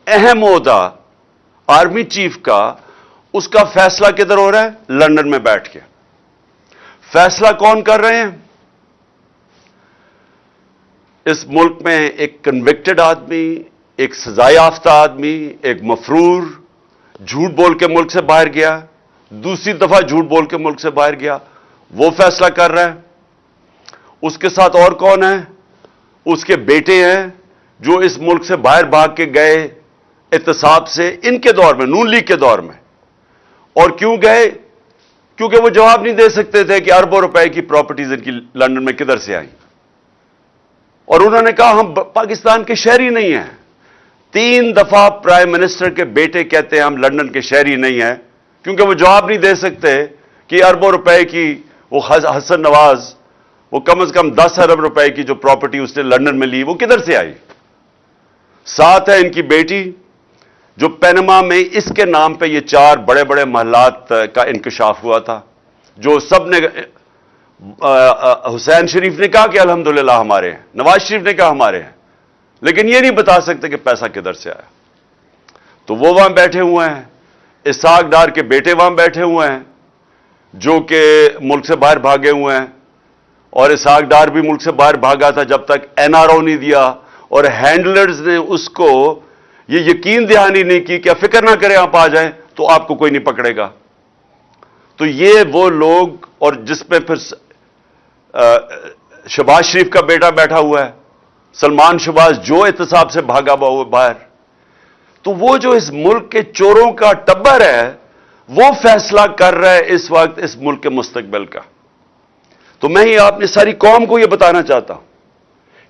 اہم عہدہ army chief کا، اس کا فیصلہ کدھر ہو رہا ہے؟ لندن میں بیٹھ کے۔ فیصلہ کون کر رہے ہیں؟ اس ملک میں ایک کنوکٹڈ آدمی، ایک سزا یافتہ آدمی، ایک مفرور، جھوٹ بول کے ملک سے باہر گیا، دوسری دفعہ جھوٹ بول کے ملک سے باہر گیا، وہ فیصلہ کر رہا ہے۔ اس کے ساتھ اور کون ہے؟ اس کے بیٹے ہیں جو اس ملک سے باہر بھاگ کے گئے احتساب سے، ان کے دور میں، نون لیگ کے دور میں۔ اور کیوں گئے؟ کیونکہ وہ جواب نہیں دے سکتے تھے کہ اربوں روپے کی پراپرٹیز ان کی لندن میں کدھر سے آئیں، اور انہوں نے کہا ہم پاکستان کے شہری نہیں ہیں۔ 3 دفعہ پرائم منسٹر کے بیٹے کہتے ہیں ہم لندن کے شہری نہیں ہیں، کیونکہ وہ جواب نہیں دے سکتے کہ اربوں روپے کی وہ حسن نواز، وہ کم از کم 10 ارب روپے کی جو پراپرٹی اس نے لندن میں لی، وہ کدھر سے آئی؟ ساتھ ہے ان کی بیٹی، جو پینما میں اس کے نام پہ یہ 4 بڑے بڑے محلات کا انکشاف ہوا تھا، جو سب نے، حسین شریف نے کہا کہ الحمدللہ ہمارے ہیں، نواز شریف نے کہا ہمارے ہیں، لیکن یہ نہیں بتا سکتے کہ پیسہ کدھر سے آیا۔ تو وہ وہاں بیٹھے ہوئے ہیں، اسحاق ڈار کے بیٹے وہاں بیٹھے ہوئے ہیں جو کہ ملک سے باہر بھاگے ہوئے ہیں، اور اسحاق ڈار بھی ملک سے باہر بھاگا تھا جب تک این آر او نہیں دیا، اور ہینڈلرز نے اس کو یہ یقین دہانی نہیں کی کہ فکر نہ کریں آپ آ جائیں تو آپ کو کوئی نہیں پکڑے گا۔ تو یہ وہ لوگ، اور جس میں پھر شہباز شریف کا بیٹا بیٹھا ہوا ہے، سلمان شہباز، جو احتساب سے بھاگا ہوا باہر۔ تو وہ جو اس ملک کے چوروں کا ٹبر ہے، وہ فیصلہ کر رہا ہے اس وقت اس ملک کے مستقبل کا۔ تو میں ہی آپ نے ساری قوم کو یہ بتانا چاہتا ہوں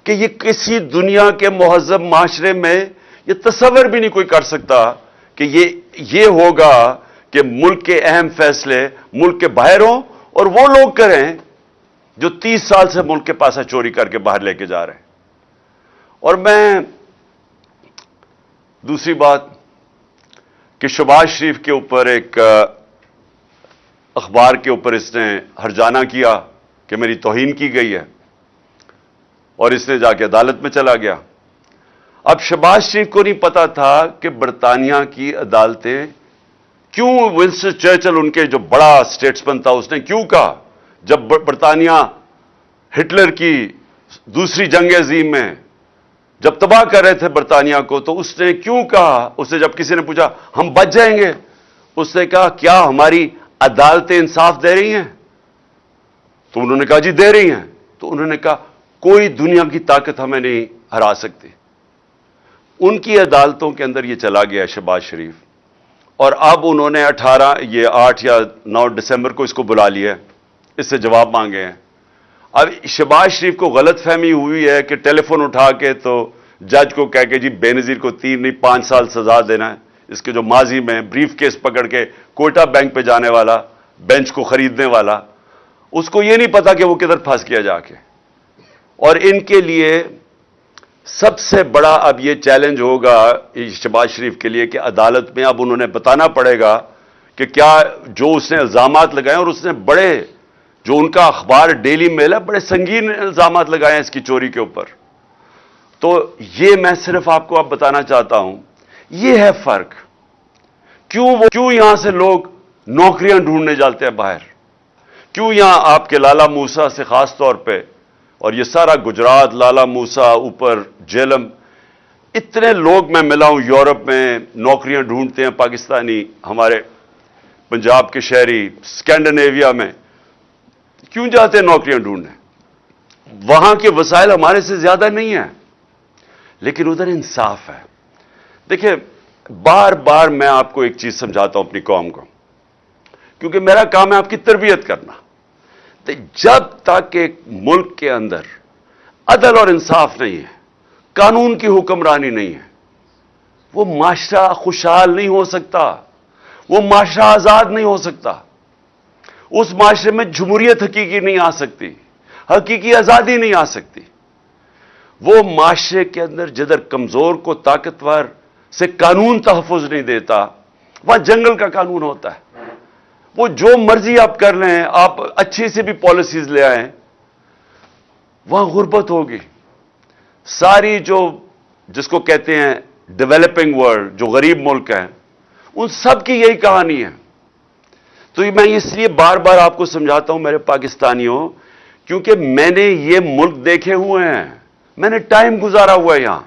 کہ یہ کسی دنیا کے مہذب معاشرے میں یہ تصور بھی نہیں کوئی کر سکتا کہ یہ ہوگا کہ ملک کے اہم فیصلے ملک کے باہر ہوں اور وہ لوگ کریں جو 30 سال سے ملک کے پاسا چوری کر کے باہر لے کے جا رہے ہیں۔ اور میں دوسری بات کہ شہباز شریف کے اوپر ایک اخبار کے اوپر اس نے ہرجانہ کیا کہ میری توہین کی گئی ہے، اور اس نے جا کے عدالت میں چلا گیا۔ اب شہباز شریف کو نہیں پتا تھا کہ برطانیہ کی عدالتیں کیوں، ونسٹن چرچل ان کے جو بڑا اسٹیٹسمین تھا، اس نے کیوں کہا جب برطانیہ ہٹلر کی دوسری جنگ عظیم میں جب تباہ کر رہے تھے برطانیہ کو، تو اس نے کیوں کہا، اس نے جب کسی نے پوچھا ہم بچ جائیں گے، اس نے کہا کیا ہماری عدالتیں انصاف دے رہی ہیں؟ تو انہوں نے کہا جی دے رہی ہیں۔ تو انہوں نے کہا کوئی دنیا کی طاقت ہمیں نہیں ہرا سکتی۔ ان کی عدالتوں کے اندر یہ چلا گیا شہباز شریف، اور اب انہوں نے 8 یا 9 دسمبر کو اس کو بلا لیا ہے، اس سے جواب مانگے ہیں۔ اب شہباز شریف کو غلط فہمی ہوئی ہے کہ ٹیلی فون اٹھا کے تو جج کو کہہ کے جی بے نظیر کو 3 نہیں 5 سال سزا دینا ہے، اس کے جو ماضی میں بریف کیس پکڑ کے کوئٹہ بینک پہ جانے والا، بینچ کو خریدنے والا، اس کو یہ نہیں پتا کہ وہ کدھر پھنس گیا جا کے۔ اور ان کے لیے سب سے بڑا اب یہ چیلنج ہوگا شہباز شریف کے لیے کہ عدالت میں اب انہوں نے بتانا پڑے گا کہ کیا جو اس نے الزامات لگائے، اور اس نے بڑے، جو ان کا اخبار ڈیلی میل ہے، بڑے سنگین الزامات لگائے ہیں اس کی چوری کے اوپر۔ تو یہ میں صرف آپ کو اب بتانا چاہتا ہوں، یہ ہے فرق۔ کیوں یہاں سے لوگ نوکریاں ڈھونڈنے جاتے ہیں باہر؟ کیوں یہاں آپ کے لالا موسیٰ سے خاص طور پہ، اور یہ سارا گجرات، لالا موسیٰ، اوپر جیلم، اتنے لوگ میں ملا ہوں یورپ میں نوکریاں ڈھونڈتے ہیں پاکستانی، ہمارے پنجاب کے شہری، اسکینڈینیویا میں کیوں جاتے ہیں نوکریاں ڈھونڈنے؟ وہاں کے وسائل ہمارے سے زیادہ نہیں ہیں، لیکن ادھر انصاف ہے۔ دیکھیں، بار بار میں آپ کو ایک چیز سمجھاتا ہوں اپنی قوم کو، کیونکہ میرا کام ہے آپ کی تربیت کرنا۔ تو جب تک ایک ملک کے اندر عدل اور انصاف نہیں ہے، قانون کی حکمرانی نہیں ہے، وہ معاشرہ خوشحال نہیں ہو سکتا، وہ معاشرہ آزاد نہیں ہو سکتا، اس معاشرے میں جمہوریت حقیقی نہیں آ سکتی، حقیقی آزادی نہیں آ سکتی۔ وہ معاشرے کے اندر جدھر کمزور کو طاقتور سے قانون تحفظ نہیں دیتا، وہاں جنگل کا قانون ہوتا ہے۔ وہ جو مرضی آپ کر لیں، آپ اچھی سے بھی پالیسیز لے آئیں، وہاں غربت ہوگی۔ ساری جو جس کو کہتے ہیں ڈیولپنگ ورلڈ, جو غریب ملک ہیں, ان سب کی یہی کہانی ہے. تو میں اس لیے بار بار آپ کو سمجھاتا ہوں میرے پاکستانیوں, کیونکہ میں نے یہ ملک دیکھے ہوئے ہیں, میں نے ٹائم گزارا ہوا ہے یہاں,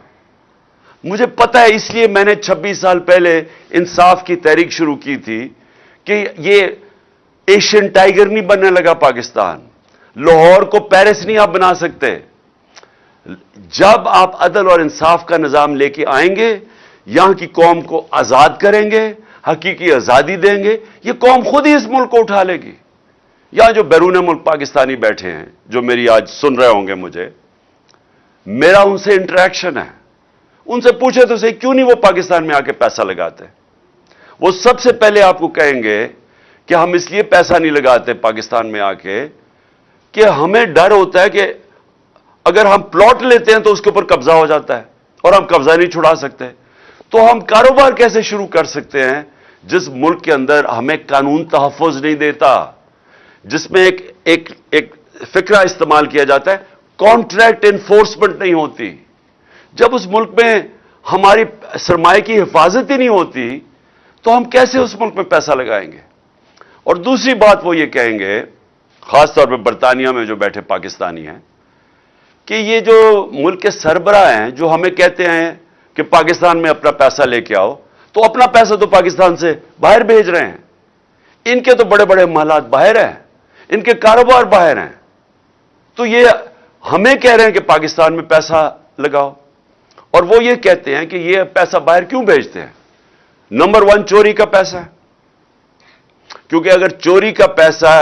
مجھے پتا ہے. اس لیے میں نے 26 سال پہلے انصاف کی تحریک شروع کی تھی کہ یہ ایشین ٹائیگر نہیں بننے لگا پاکستان. لاہور کو پیرس نہیں آپ بنا سکتے. جب آپ عدل اور انصاف کا نظام لے کے آئیں گے, یہاں کی قوم کو آزاد کریں گے, حقیقی آزادی دیں گے, یہ قوم خود ہی اس ملک کو اٹھا لے گی. یہاں جو بیرون ملک پاکستانی بیٹھے ہیں, جو میری آج سن رہے ہوں گے مجھے, میرا ان سے انٹریکشن ہے. ان سے پوچھے تو صحیح, کیوں نہیں وہ پاکستان میں آ کے پیسہ لگاتے؟ وہ سب سے پہلے آپ کو کہیں گے کہ ہم اس لیے پیسہ نہیں لگاتے پاکستان میں آ کے کہ ہمیں ڈر ہوتا ہے کہ اگر ہم پلاٹ لیتے ہیں تو اس کے اوپر قبضہ ہو جاتا ہے اور ہم قبضہ نہیں چھڑا سکتے. تو ہم کاروبار کیسے شروع کر سکتے ہیں جس ملک کے اندر ہمیں قانون تحفظ نہیں دیتا, جس میں ایک فکرہ استعمال کیا جاتا ہے, کانٹریکٹ انفورسمنٹ نہیں ہوتی. جب اس ملک میں ہماری سرمایہ کی حفاظت ہی نہیں ہوتی تو ہم کیسے اس ملک میں پیسہ لگائیں گے؟ اور دوسری بات وہ یہ کہیں گے, خاص طور پہ برطانیہ میں جو بیٹھے پاکستانی ہیں, کہ یہ جو ملک کے سربراہ ہیں جو ہمیں کہتے ہیں کہ پاکستان میں اپنا پیسہ لے کے آؤ, تو اپنا پیسہ تو پاکستان سے باہر بھیج رہے ہیں. ان کے تو بڑے بڑے محلات باہر ہیں, ان کے کاروبار باہر ہیں, تو یہ ہمیں کہہ رہے ہیں کہ پاکستان میں پیسہ لگاؤ. اور وہ یہ کہتے ہیں کہ یہ پیسہ باہر کیوں بھیجتے ہیں؟ نمبر 1 چوری کا پیسہ ہے. کیونکہ اگر چوری کا پیسہ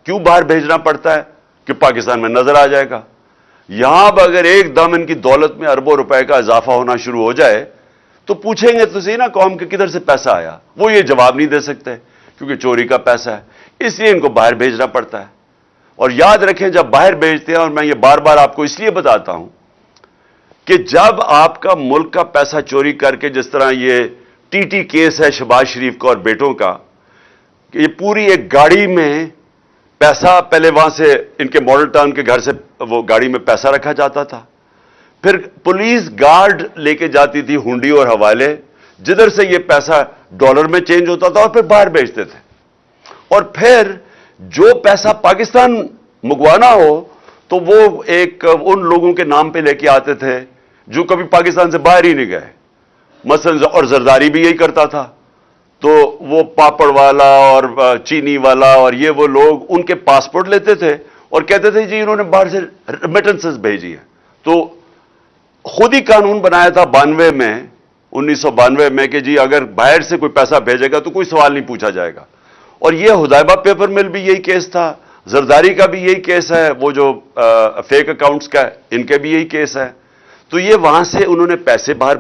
کیوں باہر بھیجنا پڑتا ہے کہ پاکستان میں نظر آ جائے گا. یہاں اب اگر ایک دم ان کی دولت میں اربوں روپے کا اضافہ ہونا شروع ہو جائے تو پوچھیں گے تو صحیح نا قوم کے کدھر سے پیسہ آیا. وہ یہ جواب نہیں دے سکتے کیونکہ چوری کا پیسہ ہے, اس لیے ان کو باہر بھیجنا پڑتا ہے. اور یاد رکھیں جب باہر بھیجتے ہیں, اور میں یہ بار بار آپ کو اس لیے بتاتا ہوں کہ جب آپ کا ملک کا پیسہ چوری کر کے, جس طرح یہ ٹی کیس ہے شہباز شریف کا اور بیٹوں کا, کہ یہ پوری ایک گاڑی میں پیسہ, پہلے وہاں سے ان کے ماڈل ٹاؤن کے گھر سے وہ گاڑی میں پیسہ رکھا جاتا تھا, پھر پولیس گارڈ لے کے جاتی تھی ہنڈی اور حوالے, جدھر سے یہ پیسہ ڈالر میں چینج ہوتا تھا اور پھر باہر بھیجتے تھے. اور پھر جو پیسہ پاکستان منگوانا ہو تو وہ ایک ان لوگوں کے نام پہ لے کے آتے تھے جو کبھی پاکستان سے باہر ہی نہیں گئے. مثلا اور زرداری بھی یہی کرتا تھا, تو وہ پاپڑ والا اور چینی والا اور یہ وہ لوگ ان کے پاسپورٹ لیتے تھے اور کہتے تھے جی انہوں نے باہر سے ریمیٹنسز بھیجی ہے. تو خود ہی قانون بنایا تھا 1992 میں کہ جی اگر باہر سے کوئی پیسہ بھیجے گا تو کوئی سوال نہیں پوچھا جائے گا. اور یہ حدیبہ پیپر مل بھی یہی کیس تھا, زرداری کا بھی یہی کیس ہے, وہ جو فیک اکاؤنٹس کا ان کے بھی یہی کیس ہے. تو یہ وہاں سے انہوں نے پیسے باہر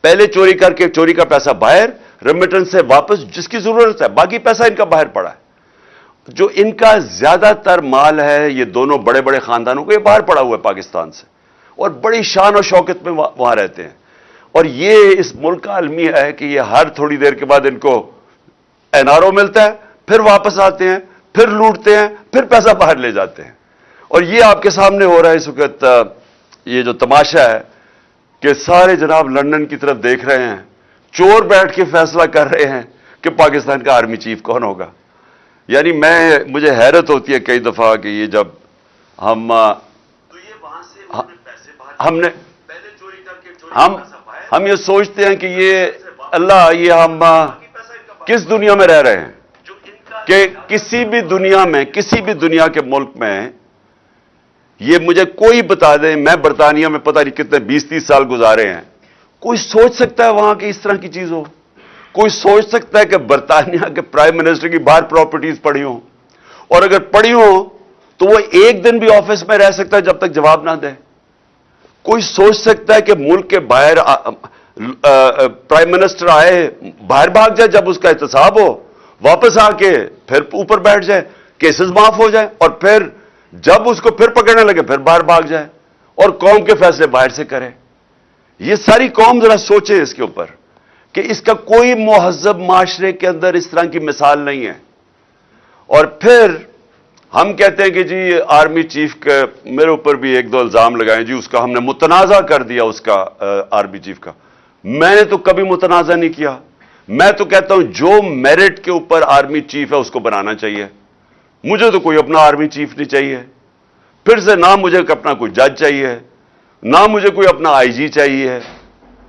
پہلے چوری کر کے, چوری کا پیسہ باہر, ریمیٹنس سے واپس جس کی ضرورت ہے, باقی پیسہ ان کا باہر پڑا ہے. جو ان کا زیادہ تر مال ہے یہ دونوں بڑے بڑے خاندانوں کو, یہ باہر پڑا ہوا ہے پاکستان سے, اور بڑی شان و شوکت میں وہاں رہتے ہیں. اور یہ اس ملک کا المیہ ہے کہ یہ ہر تھوڑی دیر کے بعد ان کو NRO ملتا ہے, پھر واپس آتے ہیں, پھر لوٹتے ہیں, پھر پیسہ باہر لے جاتے ہیں. اور یہ آپ کے سامنے ہو رہا ہے اس وقت, یہ جو تماشا ہے کہ سارے جناب لندن کی طرف دیکھ رہے ہیں, چور بیٹھ کے فیصلہ کر رہے ہیں کہ پاکستان کا آرمی چیف کون ہوگا. یعنی مجھے حیرت ہوتی ہے کئی دفعہ کہ یہ جب ہم تو یہ وہاں سے پیسے باہر ہم نے پہلے چوری کر کے ہم یہ سوچتے ہیں کہ یہ اللہ, یہ ہم کس دنیا میں رہ رہے ہیں کہ کسی بھی دنیا کے ملک میں یہ مجھے کوئی بتا دے, میں برطانیہ میں پتہ نہیں کتنے 20-30 سال گزارے ہیں, کوئی سوچ سکتا ہے وہاں کی اس طرح کی چیز ہو؟ کوئی سوچ سکتا ہے کہ برطانیہ کے پرائم منسٹر کی باہر پراپرٹیز پڑی ہوں, اور اگر پڑی ہوں تو وہ ایک دن بھی آفس میں رہ سکتا ہے جب تک جواب نہ دے؟ کوئی سوچ سکتا ہے کہ ملک کے باہر پرائم منسٹر آئے, باہر بھاگ جائے جب اس کا احتساب ہو, واپس آ کے پھر اوپر بیٹھ جائے, کیسز معاف ہو جائے, اور پھر جب اس کو پھر پکڑنے لگے پھر باہر بھاگ جائے اور قوم کے فیصلے باہر سے کرے؟ یہ ساری قوم ذرا سوچے اس کے اوپر کہ اس کا کوئی مہذب معاشرے کے اندر اس طرح کی مثال نہیں ہے. اور پھر ہم کہتے ہیں کہ جی آرمی چیف کے میرے اوپر بھی 1-2 الزام لگائیں جی, اس کا ہم نے متنازع کر دیا اس کا آرمی چیف کا. میں نے تو کبھی متنازع نہیں کیا. میں تو کہتا ہوں جو میرٹ کے اوپر آرمی چیف ہے اس کو بنانا چاہیے. مجھے تو کوئی اپنا آرمی چیف نہیں چاہیے. پھر سے نہ مجھے اپنا کوئی جج چاہیے, نہ مجھے کوئی اپنا آئی جی چاہیے,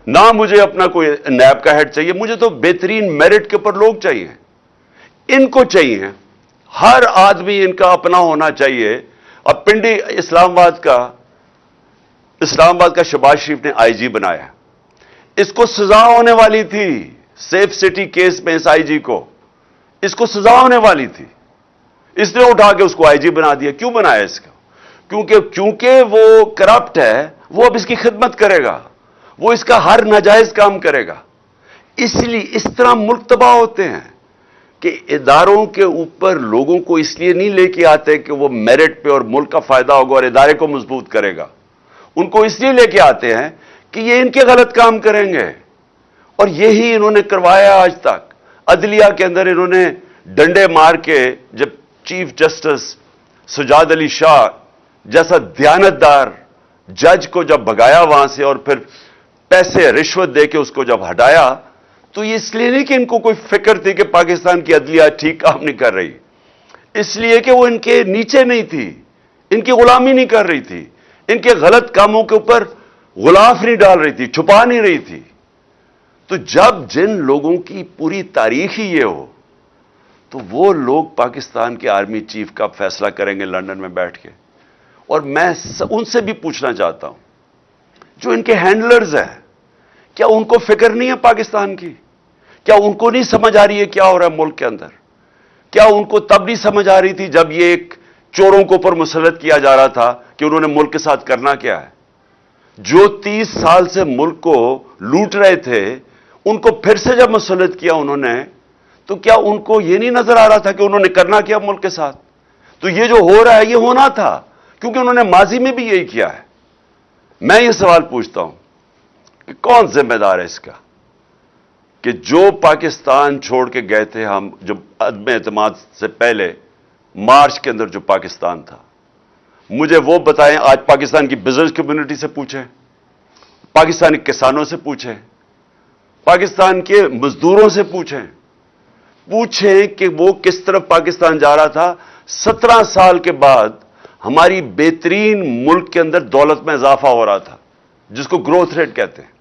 نہ مجھے اپنا کوئی نیب کا ہیڈ چاہیے. مجھے تو بہترین میرٹ کے اوپر لوگ چاہیے. ان کو چاہیے. ہر آدمی ان کا اپنا ہونا چاہیے. اب پنڈی اسلام آباد کا شہباز شریف نے آئی جی بنایا. اس کو سزا ہونے والی تھی سیف سٹی کیس میں. اس آئی جی کو اس کو سزا ہونے والی تھی. اس نے اٹھا کے اس کو آئی جی بنا دیا. کیوں بنایا اس کو؟ کیونکہ وہ کرپٹ ہے. وہ اب اس کی خدمت کرے گا, وہ اس کا ہر ناجائز کام کرے گا. اس لیے اس طرح ملک تباہ ہوتے ہیں کہ اداروں کے اوپر لوگوں کو اس لیے نہیں لے کے آتے کہ وہ میرٹ پہ اور ملک کا فائدہ ہوگا اور ادارے کو مضبوط کرے گا. ان کو اس لیے لے کے آتے ہیں کہ یہ ان کے غلط کام کریں گے. اور یہی انہوں نے کروایا آج تک. عدلیہ کے اندر انہوں نے ڈنڈے مار کے جب چیف جسٹس سجاد علی شاہ جیسا دیانتدار جج کو جب بھگایا وہاں سے اور پھر پیسے رشوت دے کے اس کو جب ہٹایا, تو یہ اس لیے نہیں کہ ان کو کوئی فکر تھی کہ پاکستان کی عدلیہ ٹھیک کام نہیں کر رہی. اس لیے کہ وہ ان کے نیچے نہیں تھی, ان کی غلامی نہیں کر رہی تھی, ان کے غلط کاموں کے اوپر غلاف نہیں ڈال رہی تھی, چھپا نہیں رہی تھی. تو جب جن لوگوں کی پوری تاریخ ہی یہ ہو, تو وہ لوگ پاکستان کے آرمی چیف کا فیصلہ کریں گے لندن میں بیٹھ کے. اور میں ان سے بھی پوچھنا چاہتا ہوں جو ان کے ہینڈلرز ہیں, کیا ان کو فکر نہیں ہے پاکستان کی؟ کیا ان کو نہیں سمجھ آ رہی ہے کیا ہو رہا ہے ملک کے اندر؟ کیا ان کو تب نہیں سمجھ آ رہی تھی جب یہ ایک چوروں کو اوپر مسلط کیا جا رہا تھا کہ انہوں نے ملک کے ساتھ کرنا کیا ہے؟ جو 30 سال سے ملک کو لوٹ رہے تھے, ان کو پھر سے جب مسلط کیا انہوں نے, تو کیا ان کو یہ نہیں نظر آ رہا تھا کہ انہوں نے کرنا کیا ملک کے ساتھ؟ تو یہ جو ہو رہا ہے یہ ہونا تھا, کیونکہ انہوں نے ماضی میں بھی یہی کیا ہے. میں یہ سوال پوچھتا ہوں کہ کون ذمہ دار ہے اس کا کہ جو پاکستان چھوڑ کے گئے تھے ہم, جو عدم اعتماد سے پہلے مارچ کے اندر جو پاکستان تھا, مجھے وہ بتائیں. آج پاکستان کی بزنس کمیونٹی سے پوچھیں, پاکستانی کسانوں سے پوچھیں, پاکستان کے مزدوروں سے پوچھیں کہ وہ کس طرف پاکستان جا رہا تھا. 17 سال کے بعد ہماری بہترین ملک کے اندر دولت میں اضافہ ہو رہا تھا, جس کو گروتھ ریٹ کہتے ہیں.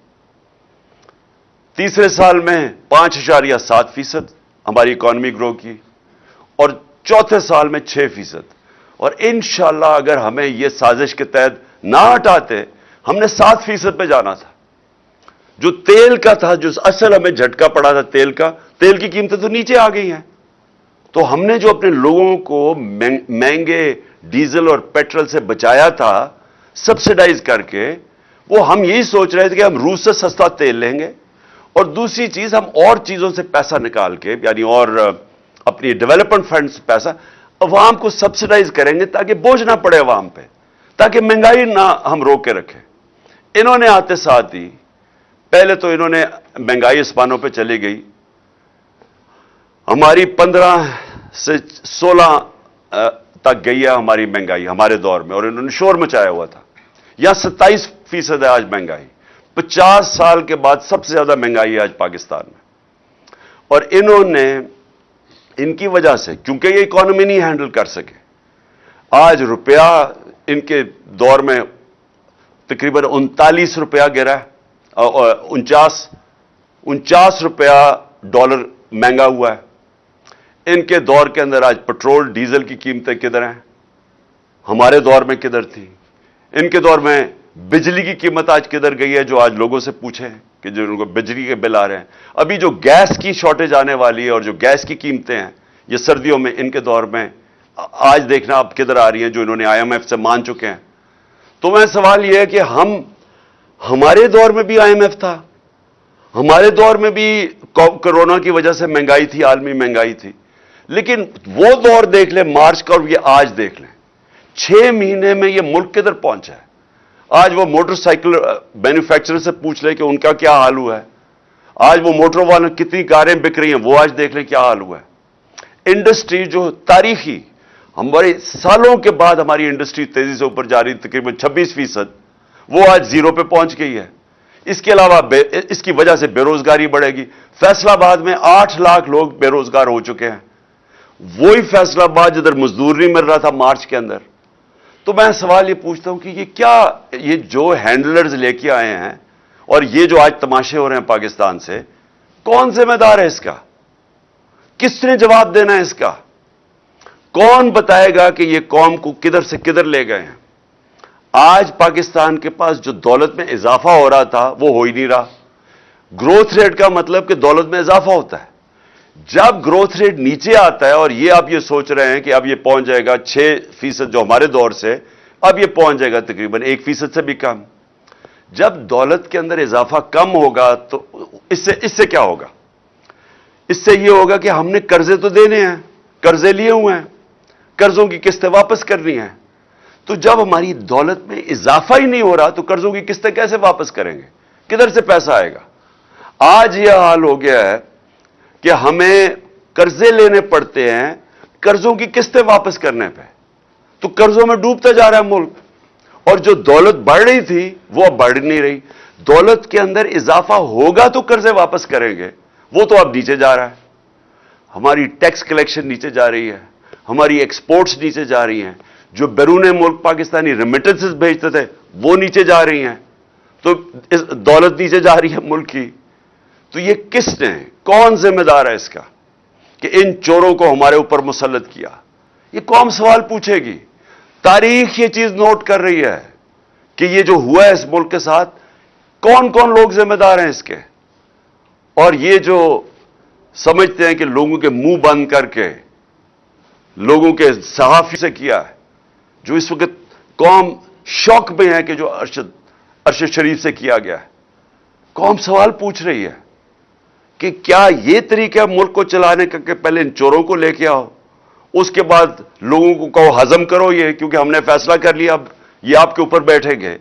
تیسرے سال میں 5.7% ہماری اکانومی گرو کی, اور چوتھے سال میں 6%. اور انشاءاللہ اگر ہمیں یہ سازش کے تحت نہ ہٹاتے, ہم نے 7% پہ جانا تھا. جو تیل کا تھا, جو اصل ہمیں جھٹکا پڑا تھا تیل کی قیمتیں تو نیچے آ گئی ہیں. تو ہم نے جو اپنے لوگوں کو مہنگے ڈیزل اور پیٹرول سے بچایا تھا سبسیڈائز کر کے, وہ ہم یہی سوچ رہے تھے کہ ہم روس سے سستا تیل لیں گے, اور دوسری چیز ہم اور چیزوں سے پیسہ نکال کے, یعنی اور اپنی ڈیولپمنٹ فنڈ سے پیسہ عوام کو سبسیڈائز کریں گے تاکہ بوجھ نہ پڑے عوام پہ, تاکہ مہنگائی نہ ہم روک کے رکھیں. انہوں نے آتے ساتھ ہی پہلے تو انہوں نے مہنگائی آسمانوں پہ چلی گئی. ہماری 15 سے 16 تک گئی ہے ہماری مہنگائی ہمارے دور میں, اور انہوں نے شور مچایا ہوا تھا. یہاں 27% ہے آج مہنگائی. 50 سال کے بعد سب سے زیادہ مہنگائی ہے آج پاکستان میں. اور انہوں نے ان کی وجہ سے, کیونکہ یہ اکانومی نہیں ہینڈل کر سکے, آج روپیہ ان کے دور میں تقریباً 39 روپیہ گرا ہے, 49 روپیہ ڈالر مہنگا ہوا ہے. ان کے دور کے اندر آج پٹرول ڈیزل کی قیمتیں کدھر ہیں؟ ہمارے دور میں کدھر تھی؟ ان کے دور میں بجلی کی قیمت آج کدھر گئی ہے؟ جو آج لوگوں سے پوچھیں کہ جو ان کو بجلی کے بل آ رہے ہیں. ابھی جو گیس کی شارٹیج آنے والی ہے اور جو گیس کی قیمتیں ہیں یہ سردیوں میں, ان کے دور میں آج دیکھنا اب کدھر آ رہی ہیں, جو انہوں نے IMF سے مان چکے ہیں. تو میں سوال یہ ہے کہ ہمارے دور میں بھی IMF تھا, ہمارے دور میں بھی کورونا کی وجہ سے مہنگائی تھی, عالمی مہنگائی تھی, لیکن وہ دور دیکھ لیں مارچ کا, اور یہ آج دیکھ لیں 6 مہینے میں یہ ملک کدھر پہنچا ہے. آج وہ موٹر سائیکل مینوفیکچرر سے پوچھ لیں کہ ان کا کیا حال ہوا ہے. آج وہ موٹر والوں کتنی کاریں بک رہی ہیں, وہ آج دیکھ لیں کیا حال ہوا ہے. انڈسٹری جو تاریخی ہمارے سالوں کے بعد ہماری انڈسٹری تیزی سے اوپر جا رہی, تقریباً 26%, وہ آج 0 پہ پہنچ گئی ہے. اس کے علاوہ اس کی وجہ سے بے روزگاری بڑھے گی. فیصل آباد میں 8 لاکھ لوگ بے روزگار ہو چکے ہیں. وہی فیصل آباد جدھر مزدور نہیں مل رہا تھا مارچ کے اندر. تو میں سوال یہ پوچھتا ہوں کہ یہ کیا، یہ جو ہینڈلرز لے کے آئے ہیں اور یہ جو آج تماشے ہو رہے ہیں پاکستان سے، کون ذمہ دار ہے اس کا؟ کس نے جواب دینا ہے اس کا؟ کون بتائے گا کہ یہ قوم کو کدھر سے کدھر لے گئے ہیں؟ آج پاکستان کے پاس جو دولت میں اضافہ ہو رہا تھا وہ ہو ہی نہیں رہا. گروتھ ریٹ کا مطلب کہ دولت میں اضافہ ہوتا ہے. جب گروتھ ریٹ نیچے آتا ہے اور یہ آپ یہ سوچ رہے ہیں کہ اب یہ پہنچ جائے گا 6% جو ہمارے دور سے، اب یہ پہنچ جائے گا تقریباً 1% سے بھی کم. جب دولت کے اندر اضافہ کم ہوگا تو اس سے کیا ہوگا؟ اس سے یہ ہوگا کہ ہم نے قرضے تو دینے ہیں، قرضے لیے ہوئے ہیں، قرضوں کی قسطیں واپس کرنی ہیں. تو جب ہماری دولت میں اضافہ ہی نہیں ہو رہا تو قرضوں کی قسطیں کیسے واپس کریں گے؟ کدھر سے پیسہ آئے گا؟ آج یہ حال ہو گیا ہے کہ ہمیں قرضے لینے پڑتے ہیں قرضوں کی قسطیں واپس کرنے پہ. تو قرضوں میں ڈوبتا جا رہا ہے ملک، اور جو دولت بڑھ رہی تھی وہ اب بڑھ نہیں رہی. دولت کے اندر اضافہ ہوگا تو قرضے واپس کریں گے، وہ تو اب نیچے جا رہا ہے. ہماری ٹیکس کلیکشن نیچے جا رہی ہے، ہماری ایکسپورٹس نیچے جا رہی ہیں، جو بیرون ملک پاکستانی ریمیٹنسز بھیجتے تھے وہ نیچے جا رہی ہیں. تو دولت نیچے جا رہی ہے ملک کی. تو یہ کس نے، کون ذمہ دار ہے اس کا کہ ان چوروں کو ہمارے اوپر مسلط کیا؟ یہ قوم سوال پوچھے گی. تاریخ یہ چیز نوٹ کر رہی ہے کہ یہ جو ہوا ہے اس ملک کے ساتھ، کون کون لوگ ذمہ دار ہیں اس کے. اور یہ جو سمجھتے ہیں کہ لوگوں کے منہ بند کر کے لوگوں کے صحافی سے کیا ہے، جو اس وقت قوم شوق میں ہے کہ جو ارشد شریف سے کیا گیا ہے، قوم سوال پوچھ رہی ہے کہ کیا یہ طریقہ ملک کو چلانے کا کہ پہلے ان چوروں کو لے کے آؤ، اس کے بعد لوگوں کو کہو ہضم کرو یہ، کیونکہ ہم نے فیصلہ کر لیا اب یہ آپ کے اوپر بیٹھیں گے،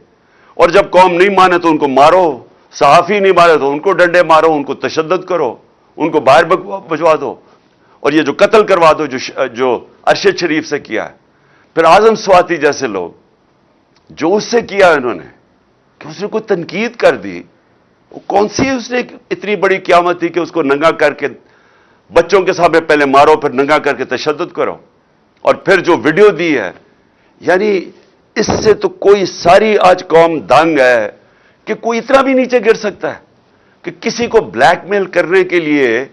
اور جب قوم نہیں مانے تو ان کو مارو، صحافی نہیں مارے تو ان کو ڈنڈے مارو، ان کو تشدد کرو، ان کو باہر بھجوا دو، اور یہ جو قتل کروا دو جو ارشد شریف سے کیا ہے. پھر اعظم سواتی جیسے لوگ جو اس سے کیا انہوں نے، کہ اس نے کوئی تنقید کر دی، وہ کون سی اس نے اتنی بڑی قیامت تھی کہ اس کو ننگا کر کے بچوں کے سامنے پہلے مارو، پھر ننگا کر کے تشدد کرو، اور پھر جو ویڈیو دی ہے. یعنی اس سے تو کوئی ساری آج قوم دنگ ہے کہ کوئی اتنا بھی نیچے گر سکتا ہے کہ کسی کو بلیک میل کرنے کے لیے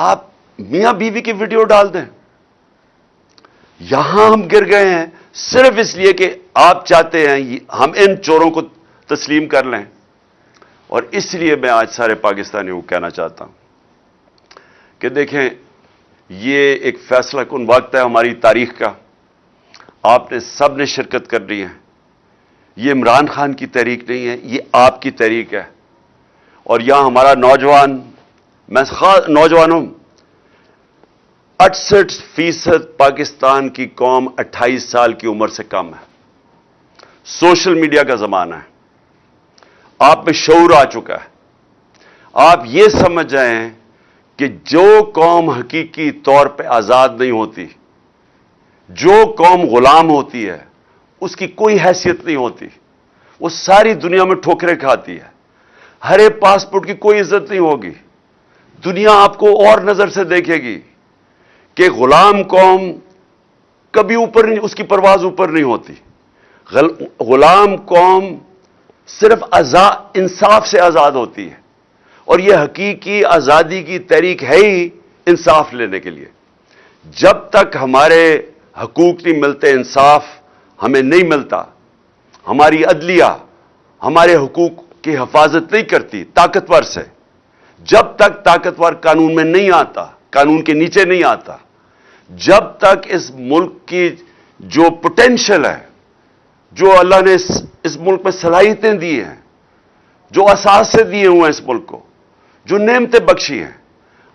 آپ میاں بیوی کی ویڈیو ڈال دیں. یہاں ہم گر گئے ہیں صرف اس لیے کہ آپ چاہتے ہیں ہم ان چوروں کو تسلیم کر لیں. اور اس لیے میں آج سارے پاکستانیوں کو کہنا چاہتا ہوں کہ دیکھیں، یہ ایک فیصلہ کن وقت ہے ہماری تاریخ کا. آپ نے سب نے شرکت کرنی ہے. یہ عمران خان کی تحریک نہیں ہے، یہ آپ کی تحریک ہے. اور یہاں ہمارا نوجوان، میں خاص نوجوان ہوں، 68% پاکستان کی قوم 28 سال کی عمر سے کم ہے. سوشل میڈیا کا زمانہ ہے، آپ میں شعور آ چکا ہے. آپ یہ سمجھ جائیں کہ جو قوم حقیقی طور پہ آزاد نہیں ہوتی، جو قوم غلام ہوتی ہے، اس کی کوئی حیثیت نہیں ہوتی، وہ ساری دنیا میں ٹھوکریں کھاتی ہے. ہرے پاسپورٹ کی کوئی عزت نہیں ہوگی. دنیا آپ کو اور نظر سے دیکھے گی کہ غلام قوم کبھی اوپر نہیں، اس کی پرواز اوپر نہیں ہوتی. غلام قوم صرف انصاف سے آزاد ہوتی ہے، اور یہ حقیقی آزادی کی تحریک ہے ہی انصاف لینے کے لیے. جب تک ہمارے حقوق نہیں ملتے، انصاف ہمیں نہیں ملتا، ہماری عدلیہ ہمارے حقوق کی حفاظت نہیں کرتی طاقتور سے، جب تک طاقتور قانون میں نہیں آتا، قانون کے نیچے نہیں آتا، جب تک اس ملک کی جو پوٹینشل ہے، جو اللہ نے اس ملک میں صلاحیتیں دی ہیں، جو اثاثے دیے ہوئے ہیں اس ملک کو، جو نعمتیں بخشی ہیں،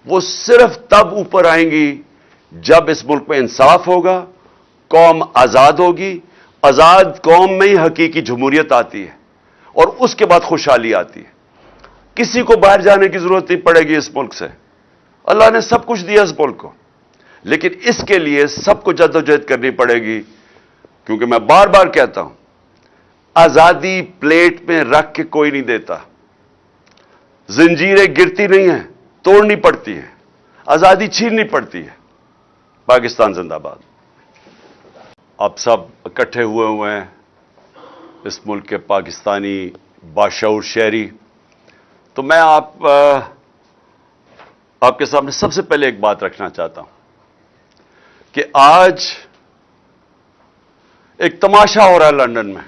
وہ صرف تب اوپر آئیں گی جب اس ملک میں انصاف ہوگا، قوم آزاد ہوگی. آزاد قوم میں ہی حقیقی جمہوریت آتی ہے، اور اس کے بعد خوشحالی آتی ہے. کسی کو باہر جانے کی ضرورت نہیں پڑے گی اس ملک سے. اللہ نے سب کچھ دیا اس ملک کو، لیکن اس کے لیے سب کو جدوجہد کرنی پڑے گی. کیونکہ میں بار بار کہتا ہوں، آزادی پلیٹ میں رکھ کے کوئی نہیں دیتا. زنجیریں گرتی نہیں ہیں، توڑنی پڑتی ہیں، آزادی چھیننی پڑتی ہے۔ پاکستان زندہ باد۔ آپ سب اکٹھے ہوئے ہیں اس ملک کے پاکستانی باشعور شہری، تو میں آپ کے سامنے سب سے پہلے ایک بات رکھنا چاہتا ہوں کہ آج ایک تماشا ہو رہا ہے لندن میں،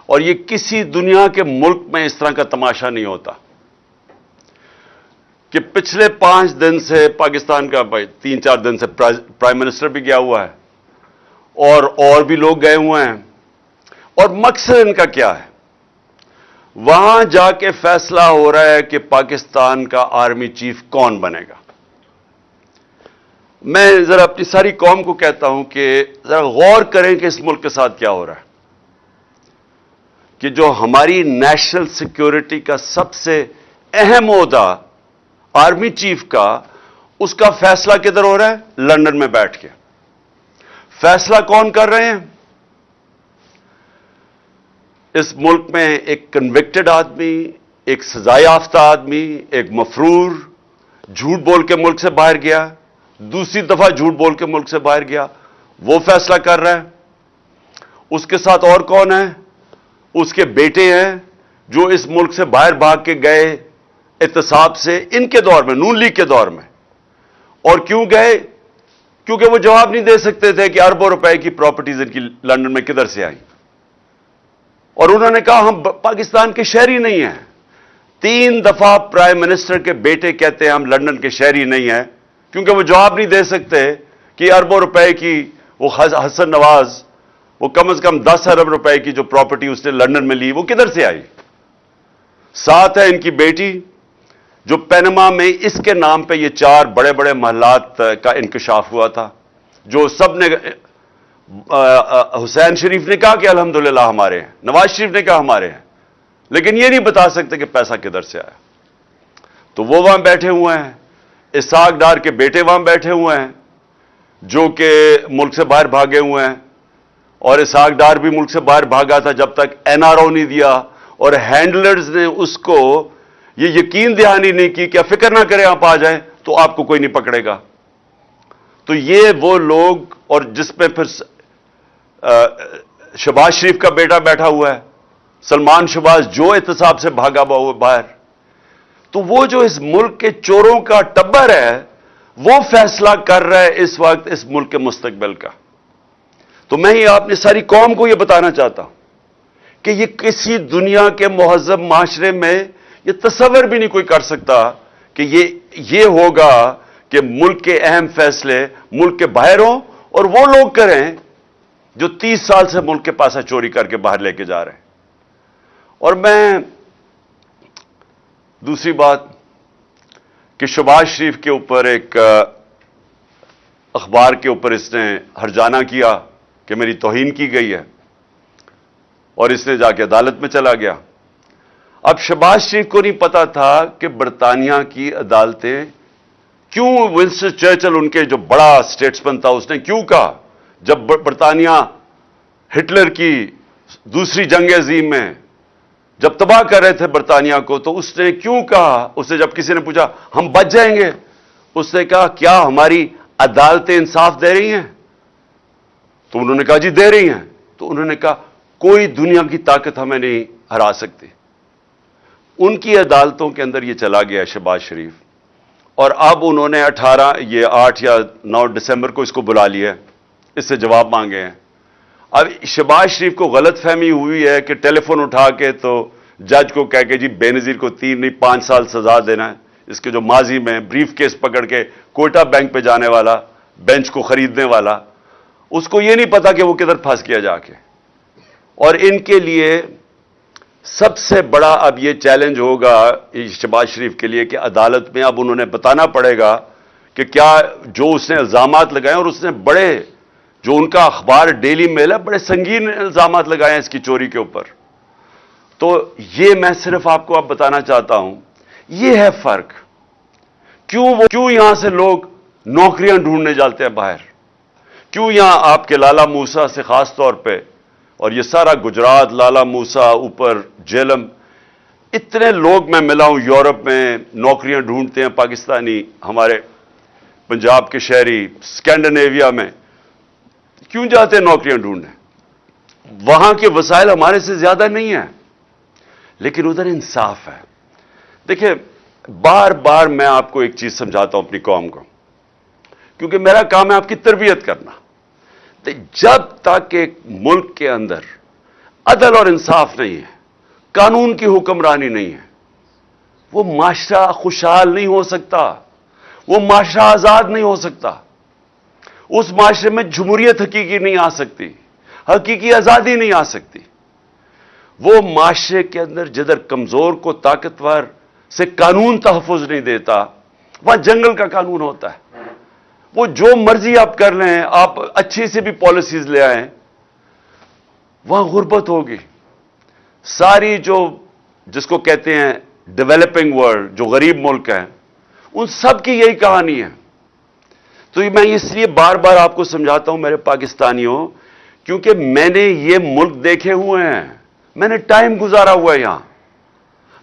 اور یہ کسی دنیا کے ملک میں اس طرح کا تماشا نہیں ہوتا کہ پچھلے 5 دن سے پاکستان کا 3-4 دن سے پرائم منسٹر بھی گیا ہوا ہے اور بھی لوگ گئے ہوئے ہیں، اور مقصد ان کا کیا ہے؟ وہاں جا کے فیصلہ ہو رہا ہے کہ پاکستان کا آرمی چیف کون بنے گا۔ میں ذرا اپنی ساری قوم کو کہتا ہوں کہ ذرا غور کریں کہ اس ملک کے ساتھ کیا ہو رہا ہے، کہ جو ہماری نیشنل سیکیورٹی کا سب سے اہم عہدہ آرمی چیف کا، اس کا فیصلہ کدھر ہو رہا ہے؟ لندن میں بیٹھ کے۔ فیصلہ کون کر رہے ہیں؟ اس ملک میں ایک کنوکٹڈ آدمی، ایک سزا یافتہ آدمی، ایک مفرور، جھوٹ بول کے ملک سے باہر گیا، دوسری دفعہ جھوٹ بول کے ملک سے باہر گیا، وہ فیصلہ کر رہا ہے۔ اس کے ساتھ اور کون ہے؟ اس کے بیٹے ہیں جو اس ملک سے باہر بھاگ کے گئے احتساب سے، ان کے دور میں، نون لیگ کے دور میں۔ اور کیوں گئے؟ کیونکہ وہ جواب نہیں دے سکتے تھے کہ اربوں روپے کی پراپرٹیز ان کی لندن میں کدھر سے آئیں، اور انہوں نے کہا ہم پاکستان کے شہری نہیں ہیں۔ 3 دفعہ پرائم منسٹر کے بیٹے کہتے ہیں ہم لندن کے شہری نہیں ہیں، کیونکہ وہ جواب نہیں دے سکتے کہ اربوں روپے کی وہ حسن نواز، وہ کم از کم 10 ارب روپے کی جو پراپرٹی اس نے لندن میں لی، وہ کدھر سے آئی۔ ساتھ ہے ان کی بیٹی، جو پینما میں اس کے نام پہ یہ 4 بڑے بڑے محلات کا انکشاف ہوا تھا، جو سب نے، حسین شریف نے کہا کہ الحمدللہ ہمارے ہیں، نواز شریف نے کہا ہمارے ہیں، لیکن یہ نہیں بتا سکتے کہ پیسہ کدھر سے آیا۔ تو وہ وہاں بیٹھے ہوئے ہیں، اسحاق ڈار کے بیٹے وہاں بیٹھے ہوئے ہیں جو کہ ملک سے باہر بھاگے ہوئے ہیں، اور اسحاق ڈار بھی ملک سے باہر بھاگا تھا جب تک NRO نہیں دیا، اور ہینڈلرز نے اس کو یہ یقین دہانی نہیں کی کہ فکر نہ کریں آپ آ جائیں تو آپ کو کوئی نہیں پکڑے گا۔ تو یہ وہ لوگ، اور جس پہ پھر شہباز شریف کا بیٹا بیٹھا ہوا ہے، سلمان شہباز، جو احتساب سے بھاگا ہوا باہر، تو وہ جو اس ملک کے چوروں کا ٹبر ہے، وہ فیصلہ کر رہا ہے اس وقت اس ملک کے مستقبل کا۔ تو میں ہی اپنی ساری قوم کو یہ بتانا چاہتا ہوں کہ یہ کسی دنیا کے مہذب معاشرے میں یہ تصور بھی نہیں کوئی کر سکتا کہ یہ ہوگا کہ ملک کے اہم فیصلے ملک کے باہر ہوں اور وہ لوگ کریں جو 30 سال سے ملک کے پاسا چوری کر کے باہر لے کے جا رہے ہیں۔ اور میں دوسری بات کہ شہباز شریف کے اوپر ایک اخبار کے اوپر اس نے ہرجانہ کیا کہ میری توہین کی گئی ہے، اور اس نے جا کے عدالت میں چلا گیا۔ اب شہباز شریف کو نہیں پتا تھا کہ برطانیہ کی عدالتیں کیوں، ونسٹن چرچل ان کے جو بڑا اسٹیٹسمین تھا، اس نے کیوں کہا جب برطانیہ ہٹلر کی دوسری جنگ عظیم میں جب تباہ کر رہے تھے برطانیہ کو، تو اس نے کیوں کہا، اسے جب کسی نے پوچھا ہم بچ جائیں گے، اس نے کہا کیا ہماری عدالتیں انصاف دے رہی ہیں؟ تو انہوں نے کہا جی دے رہی ہیں۔ تو انہوں نے کہا کوئی دنیا کی طاقت ہمیں نہیں ہرا سکتی۔ ان کی عدالتوں کے اندر یہ چلا گیا شہباز شریف، اور اب انہوں نے 8 یا 9 دسمبر کو اس کو بلا لیا، اس سے جواب مانگے ہیں۔ اب شہباز شریف کو غلط فہمی ہوئی ہے کہ ٹیلی فون اٹھا کے تو جج کو کہہ کے جی بے نظیر کو 3 نہیں 5 سال سزا دینا ہے، اس کے جو ماضی میں بریف کیس پکڑ کے کوئٹہ بینک پہ جانے والا، بینچ کو خریدنے والا، اس کو یہ نہیں پتا کہ وہ کدھر پھنس گیا جا کے۔ اور ان کے لیے سب سے بڑا اب یہ چیلنج ہوگا شہباز شریف کے لیے کہ عدالت میں اب انہوں نے بتانا پڑے گا کہ کیا جو اس نے الزامات لگائے، اور اس نے بڑے، جو ان کا اخبار ڈیلی میل ہے، بڑے سنگین الزامات لگائے ہیں اس کی چوری کے اوپر۔ تو یہ میں صرف آپ کو اب بتانا چاہتا ہوں، یہ ہے فرق۔ کیوں یہاں سے لوگ نوکریاں ڈھونڈنے جاتے ہیں باہر؟ کیوں یہاں آپ کے لالا موسیٰ سے خاص طور پہ، اور یہ سارا گجرات، لالا موسیٰ، اوپر جیلم، اتنے لوگ میں ملا ہوں یورپ میں نوکریاں ڈھونڈتے ہیں پاکستانی، ہمارے پنجاب کے شہری اسکینڈینیویا میں کیوں جاتے ہیں نوکریاں ڈھونڈنے؟ وہاں کے وسائل ہمارے سے زیادہ نہیں ہیں، لیکن ادھر انصاف ہے۔ دیکھیں، بار بار میں آپ کو ایک چیز سمجھاتا ہوں اپنی قوم کو، کیونکہ میرا کام ہے آپ کی تربیت کرنا۔ جب تک ایک ملک کے اندر عدل اور انصاف نہیں ہے، قانون کی حکمرانی نہیں ہے، وہ معاشرہ خوشحال نہیں ہو سکتا، وہ معاشرہ آزاد نہیں ہو سکتا، اس معاشرے میں جمہوریت حقیقی نہیں آ سکتی، حقیقی آزادی نہیں آ سکتی۔ وہ معاشرے کے اندر جدھر کمزور کو طاقتور سے قانون تحفظ نہیں دیتا، وہاں جنگل کا قانون ہوتا ہے۔ وہ جو مرضی آپ کر لیں، آپ اچھی سے بھی پالیسیز لے آئیں، وہاں غربت ہوگی۔ ساری جس کو کہتے ہیں ڈیولپنگ ورلڈ، جو غریب ملک ہیں، ان سب کی یہی کہانی ہے۔ تو میں اس لیے بار بار آپ کو سمجھاتا ہوں میرے پاکستانیوں، کیونکہ میں نے یہ ملک دیکھے ہوئے ہیں، میں نے ٹائم گزارا ہوا ہے یہاں،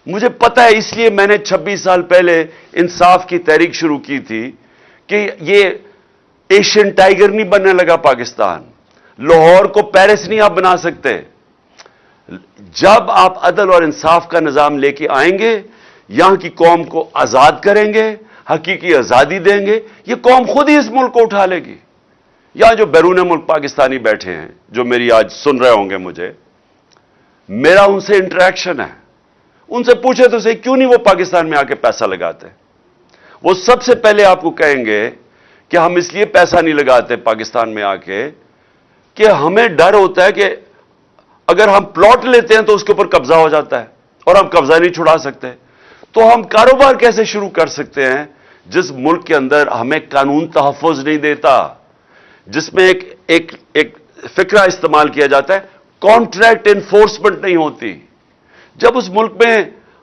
مجھے پتا ہے۔ اس لیے میں نے 26 سال پہلے انصاف کی تحریک شروع کی تھی کہ یہ ایشین ٹائیگر نہیں بننے لگا پاکستان، لاہور کو پیرس نہیں آپ بنا سکتے۔ جب آپ عدل اور انصاف کا نظام لے کے آئیں گے، یہاں کی قوم کو آزاد کریں گے، حقیقی آزادی دیں گے، یہ قوم خود ہی اس ملک کو اٹھا لے گی۔ یہاں جو بیرون ملک پاکستانی بیٹھے ہیں، جو میری آج سن رہے ہوں گے مجھے، میرا ان سے انٹریکشن ہے، ان سے پوچھے تو صحیح کیوں نہیں وہ پاکستان میں آ کے پیسہ لگاتے؟ وہ سب سے پہلے آپ کو کہیں گے کہ ہم اس لیے پیسہ نہیں لگاتے پاکستان میں آ کے کہ ہمیں ڈر ہوتا ہے کہ اگر ہم پلاٹ لیتے ہیں تو اس کے اوپر قبضہ ہو جاتا ہے اور ہم قبضہ نہیں چھڑا سکتے۔ تو ہم کاروبار کیسے شروع کر سکتے ہیں جس ملک کے اندر ہمیں قانون تحفظ نہیں دیتا، جس میں ایک فکرہ استعمال کیا جاتا ہے، کانٹریکٹ انفورسمنٹ نہیں ہوتی۔ جب اس ملک میں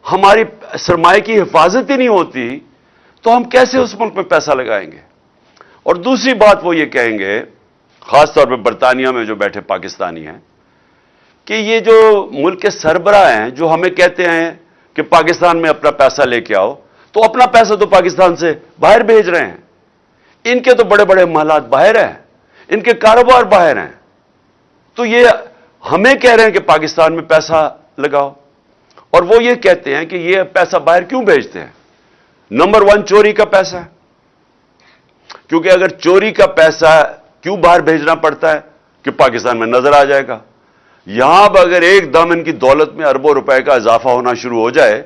ہماری سرمایہ کی حفاظت ہی نہیں ہوتی تو ہم کیسے اس ملک میں پیسہ لگائیں گے؟ اور دوسری بات وہ یہ کہیں گے، خاص طور پہ برطانیہ میں جو بیٹھے پاکستانی ہیں، کہ یہ جو ملک کے سربراہ ہیں جو ہمیں کہتے ہیں کہ پاکستان میں اپنا پیسہ لے کے آؤ، تو اپنا پیسہ تو پاکستان سے باہر بھیج رہے ہیں، ان کے تو بڑے بڑے محلات باہر ہیں، ان کے کاروبار باہر ہیں، تو یہ ہمیں کہہ رہے ہیں کہ پاکستان میں پیسہ لگاؤ، اور وہ یہ کہتے ہیں کہ یہ پیسہ باہر کیوں بھیجتے ہیں؟ نمبر 1 چوری کا پیسہ ہے، کیونکہ اگر چوری کا پیسہ کیوں باہر بھیجنا پڑتا ہے کہ پاکستان میں نظر آ جائے گا۔ یہاں اب اگر ایک دم ان کی دولت میں اربوں روپے کا اضافہ ہونا شروع ہو جائے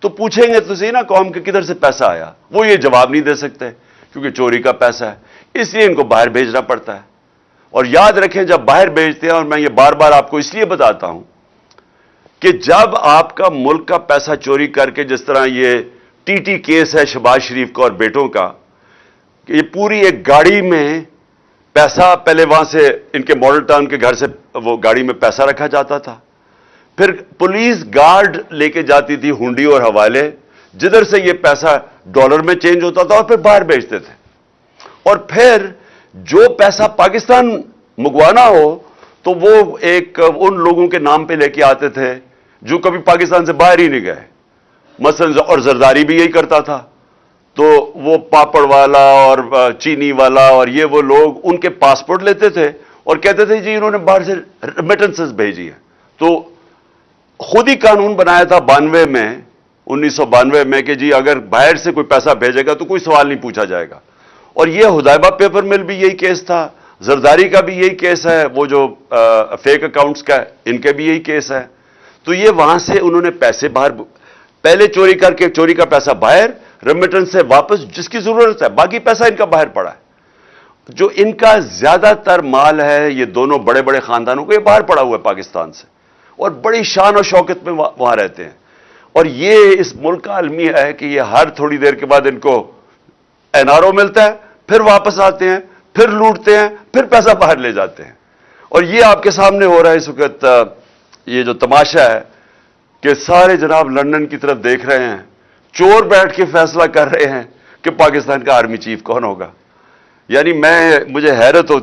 تو پوچھیں گے تو صحیح نا قوم کے کدھر سے پیسہ آیا؟ وہ یہ جواب نہیں دے سکتے کیونکہ چوری کا پیسہ ہے، اس لیے ان کو باہر بھیجنا پڑتا ہے۔ اور یاد رکھیں جب باہر بھیجتے ہیں، اور میں یہ بار بار آپ کو اس لیے بتاتا ہوں کہ جب آپ کا ملک کا پیسہ چوری کر کے، جس طرح یہ ٹی کیس ہے شہباز شریف کا اور بیٹوں کا، کہ یہ پوری ایک گاڑی میں پیسہ، پہلے وہاں سے ان کے ماڈل ٹاؤن کے گھر سے وہ گاڑی میں پیسہ رکھا جاتا تھا، پھر پولیس گارڈ لے کے جاتی تھی ہنڈی اور حوالے، جدھر سے یہ پیسہ ڈالر میں چینج ہوتا تھا اور پھر باہر بھیجتے تھے، اور پھر جو پیسہ پاکستان منگوانا ہو تو وہ ایک ان لوگوں کے نام پہ لے کے آتے تھے جو کبھی پاکستان سے باہر ہی نہیں گئے، مثلا، اور زرداری بھی یہی کرتا تھا۔ تو وہ پاپڑ والا اور چینی والا اور یہ وہ لوگ ان کے پاسپورٹ لیتے تھے اور کہتے تھے جی انہوں نے باہر سے ریمیٹنسز بھیجی ہے۔ تو خود ہی قانون بنایا تھا 1992 میں کہ جی اگر باہر سے کوئی پیسہ بھیجے گا تو کوئی سوال نہیں پوچھا جائے گا، اور یہ حدیبہ پیپر مل بھی یہی کیس تھا، زرداری کا بھی یہی کیس ہے، وہ جو فیک اکاؤنٹس کا ان کے بھی یہی کیس ہے۔ تو یہ وہاں سے انہوں نے پیسے باہر پہلے چوری کر کے، چوری کا پیسہ باہر، ریمیٹنس سے واپس جس کی ضرورت ہے، باقی پیسہ ان کا باہر پڑا ہے۔ جو ان کا زیادہ تر مال ہے، یہ دونوں بڑے بڑے خاندانوں کو، یہ باہر پڑا ہوا ہے پاکستان سے، اور بڑی شان و شوکت میں وہاں رہتے ہیں۔ اور یہ اس ملک کا المیہ ہے کہ یہ ہر تھوڑی دیر کے بعد ان کو NRO ملتا ہے، پھر واپس آتے ہیں، پھر لوٹتے ہیں، پھر پیسہ باہر لے جاتے ہیں۔ اور یہ آپ کے سامنے ہو رہا ہے اس وقت، یہ جو تماشا ہے کہ سارے جناب لندن کی طرف دیکھ رہے ہیں، چور بیٹھ کے فیصلہ کر رہے ہیں کہ پاکستان کا آرمی چیف کون ہوگا۔ یعنی مجھے حیرت ہوتی